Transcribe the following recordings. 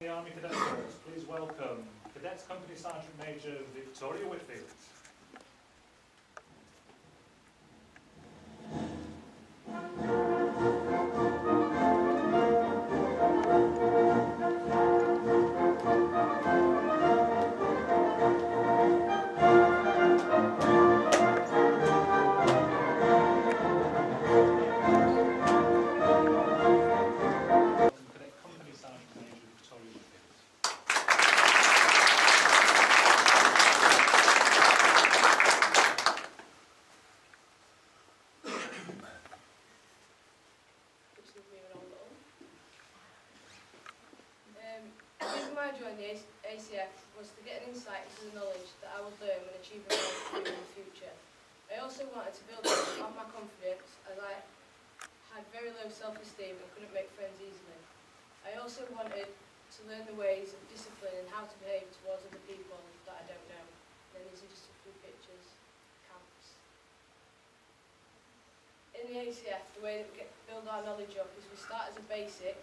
The Army Cadet Force, please welcome Cadets Company Sergeant Major Whitfield. I joined the ACF was to get an insight into the knowledge that I would learn when achieving my career in the future. I also wanted to build up my confidence as I had very low self-esteem and couldn't make friends easily. I also wanted to learn the ways of discipline and how to behave towards other people that I don't know. And then these are just a few pictures, camps. In the ACF, the way that we build our knowledge up is we start as a basic,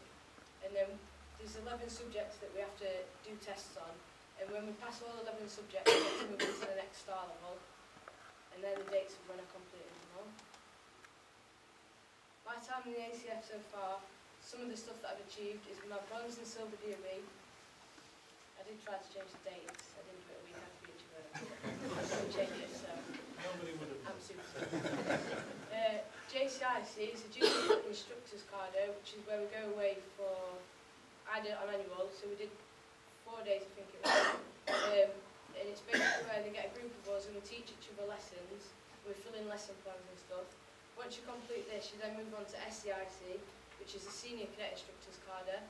and then there's 11 subjects that we have to do tests on, and when we pass all 11 subjects, we have to move into the next star level, and then the dates of when I completed them all. My time in the ACF so far, some of the stuff that I've achieved is my bronze and silver DOB. I did try to change the dates, I didn't do it a week after each other. I couldn't change it, so I'm super sorry. JCIC is a junior instructor's cardo, which is where we go away for, I did it on annual, so we did 4 days, I think it was. And it's basically where they get a group of us and we teach each other lessons, we fill in lesson plans and stuff. Once you complete this, you then move on to SCIC, which is a Senior Cadet Instructor's Carder.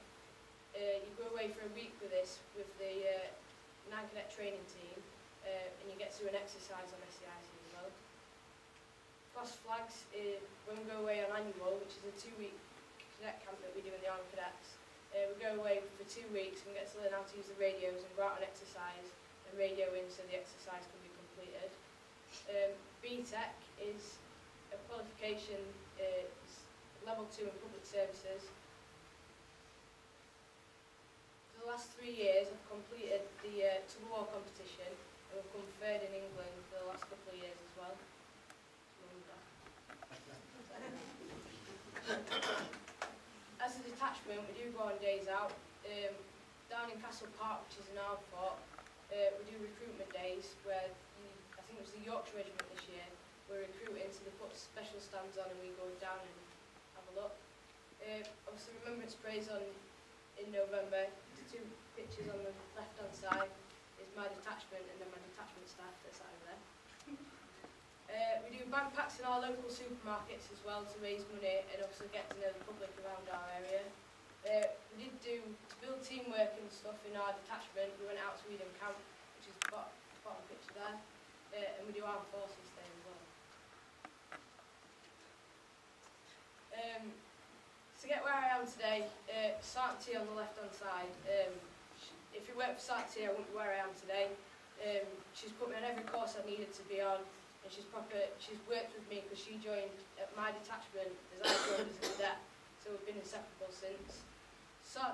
You go away for a week with this, with the 9 Cadet training team, and you get to do an exercise on SCIC as well. Cross flags, when we go away on annual, which is a 2-week cadet camp that we do in the Army Cadets. We go away for 2 weeks and we get to learn how to use the radios and go out on exercise and radio in so the exercise can be completed. BTEC is a qualification, level 2 in public services. For the last 3 years I've completed the tug of war competition and we've come third in England for the last couple of years as well. As a detachment, we do go on days out. Down in Castle Park, which is an armed fort, we do recruitment days where I think it was the Yorkshire Regiment this year. We're recruiting, so they put special stands on and we go down and have a look. Obviously, Remembrance Parade on in November. There's 2 pictures on the left-hand side. Is my detachment and then my detachment staff that's over there. We do backpacks in our local supermarkets as well to raise money and also get to know the public around our area. We did do, to build teamwork and stuff in our detachment, we went out to Eden Camp, which is the bottom picture there, and we do armed forces there as well. To get where I am today, Sergeant T on the left hand side, if it weren't for Sergeant T I wouldn't be where I am today. She's put me on every course I needed to be on. And she's worked with me because she joined at my detachment as I joined as a cadet, so we've been inseparable since. So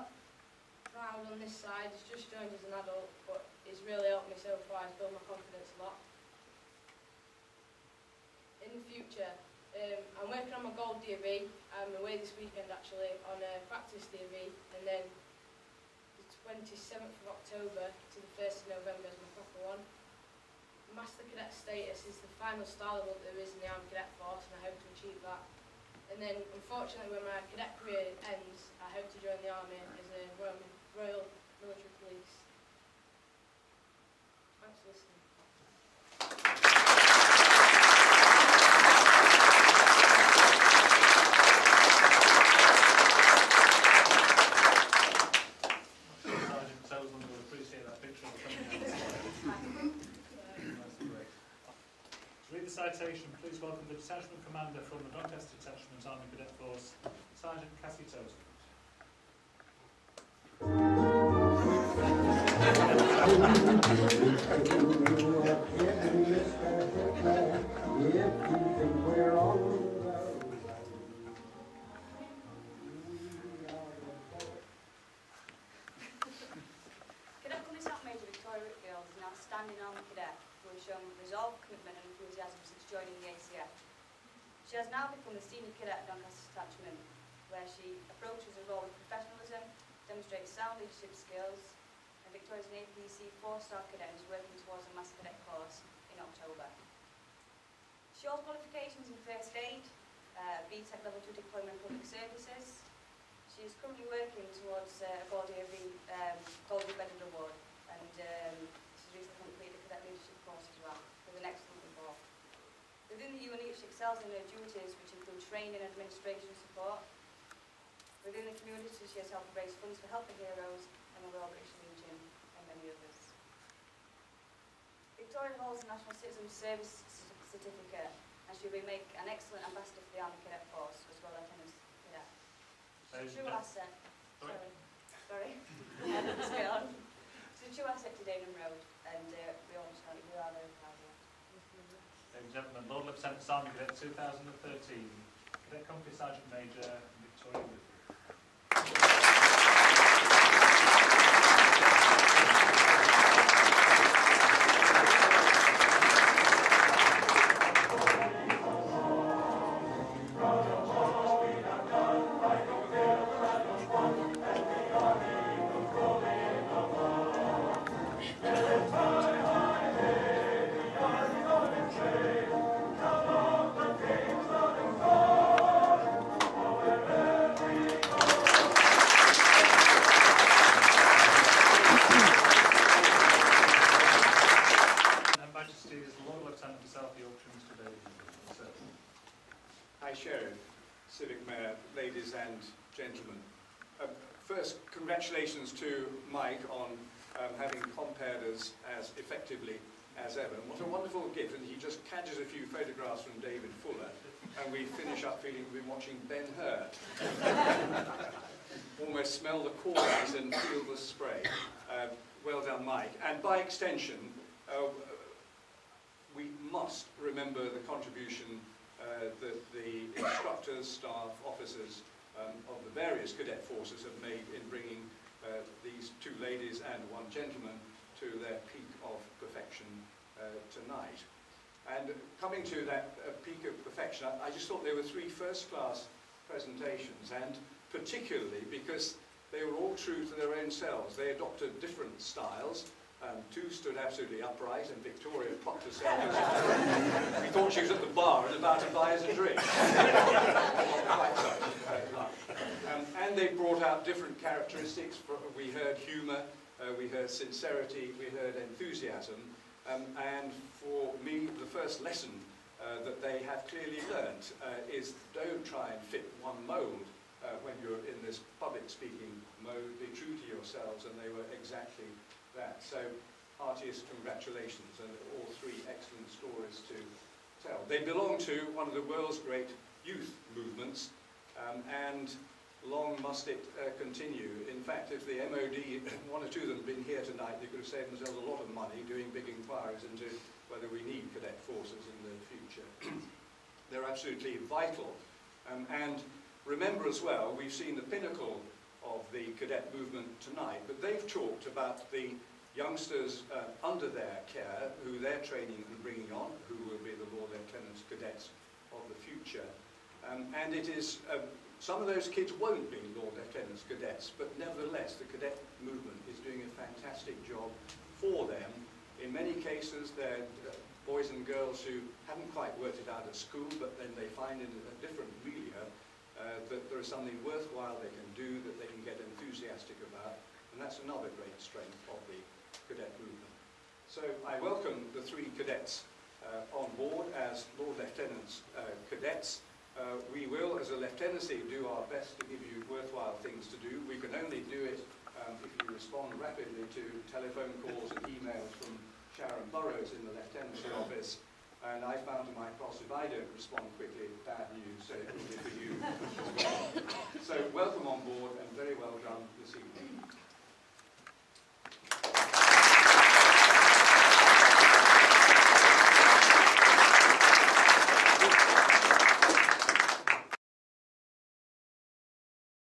proud on this side, he's just joined as an adult, but he's really helped me so far, he's built my confidence a lot. In the future, I'm working on my gold DOB. I'm away this weekend actually on a practice DOB, and then the 27th of October to the 1st of November is my proper one. Master Cadet status is the final star level there is in the Army Cadet Force, and I hope to achieve that. And then, unfortunately, when my cadet career ends, I hope to join the Army as a Royal Military Police. Thanks for listening. Sergeant Towsland will appreciate that picture. To read the citation, please welcome the Detachment Commander from the Doncaster Detachment Army Cadet Force, Sergeant Cassie Towsland. She has now become the Senior Cadet of Doncaster detachment, where she approaches the role with professionalism, demonstrates sound leadership skills, and Victoria's an APC 4-star cadet and is working towards a Master Cadet course in October. She holds qualifications in First Aid, BTEC Level 2 Diploma in Public Services. She is currently working towards a Golden Bedded Award, and she's recently completed a cadet leadership course as well, with an excellent report. Within the unit, she excels in her duties, which include training, administration and support. Within the community, she has helped raise funds for Helping Heroes and the Royal British Legion, and many others. Victoria holds a National Citizen Service Certificate, and she will make an excellent ambassador for the Army Cadet Force, as well as Lieutenant Cadet. She's a true asset. Sorry. Let's go on. She's a true asset to Dagenham Road, and we all know we are very proud of her. Ladies and gentlemen, Lord Lieutenant Army Cadet 2013, Cadet Company Sergeant Major Victoria Whitfield. South Yorkshire, Mr David Moody. Hi Sheriff, Civic Mayor, ladies and gentlemen. First, congratulations to Mike on having compared us as effectively as ever. And what a wonderful gift, and he just catches a few photographs from David Fuller, and we finish up feeling we've been watching Ben-Hur. Almost smell the corns and feel the spray. Well done, Mike. And by extension, we must remember the contribution that the instructors, staff, officers of the various cadet forces have made in bringing these two ladies and one gentleman to their peak of perfection tonight. And coming to that peak of perfection, I just thought there were three first-class presentations, and particularly because they were all true to their own selves. They adopted different styles. Two stood absolutely upright, and Victoria propped herself as we thought she was at the bar and about to buy us a drink. And they brought out different characteristics. We heard humour, we heard sincerity, we heard enthusiasm, and for me, the first lesson that they have clearly learnt is don't try and fit one mould when you're in this public speaking mode. Be true to yourselves, and they were exactly that. So, heartiest congratulations, and all three excellent stories to tell. They belong to one of the world's great youth movements, and long must it continue. In fact, if the MOD, one or two of them had been here tonight, they could have saved themselves a lot of money doing big inquiries into whether we need cadet forces in the future. They're absolutely vital. And remember as well, we've seen the pinnacle of the cadet movement tonight, but they've talked about the youngsters under their care, who they're training and bringing on, who will be the Lord Lieutenants Cadets of the future. And it is, some of those kids won't be Lord Lieutenants Cadets, but nevertheless the cadet movement is doing a fantastic job for them. In many cases they're boys and girls who haven't quite worked it out at school, but then they find in a different milieu that there is something worthwhile they can do, that they can get enthusiastic about, and that's another great strength of the cadet movement. So I welcome the three cadets on board as Lord Lieutenants Cadets. We will, as a lieutenancy, do our best to give you worthwhile things to do. We can only do it if you respond rapidly to telephone calls and emails from Sharon Burrows in the lieutenancy office. And I found to my cost, if I don't respond quickly, bad news, so it will be for you as well. So welcome on board, and very well done this evening.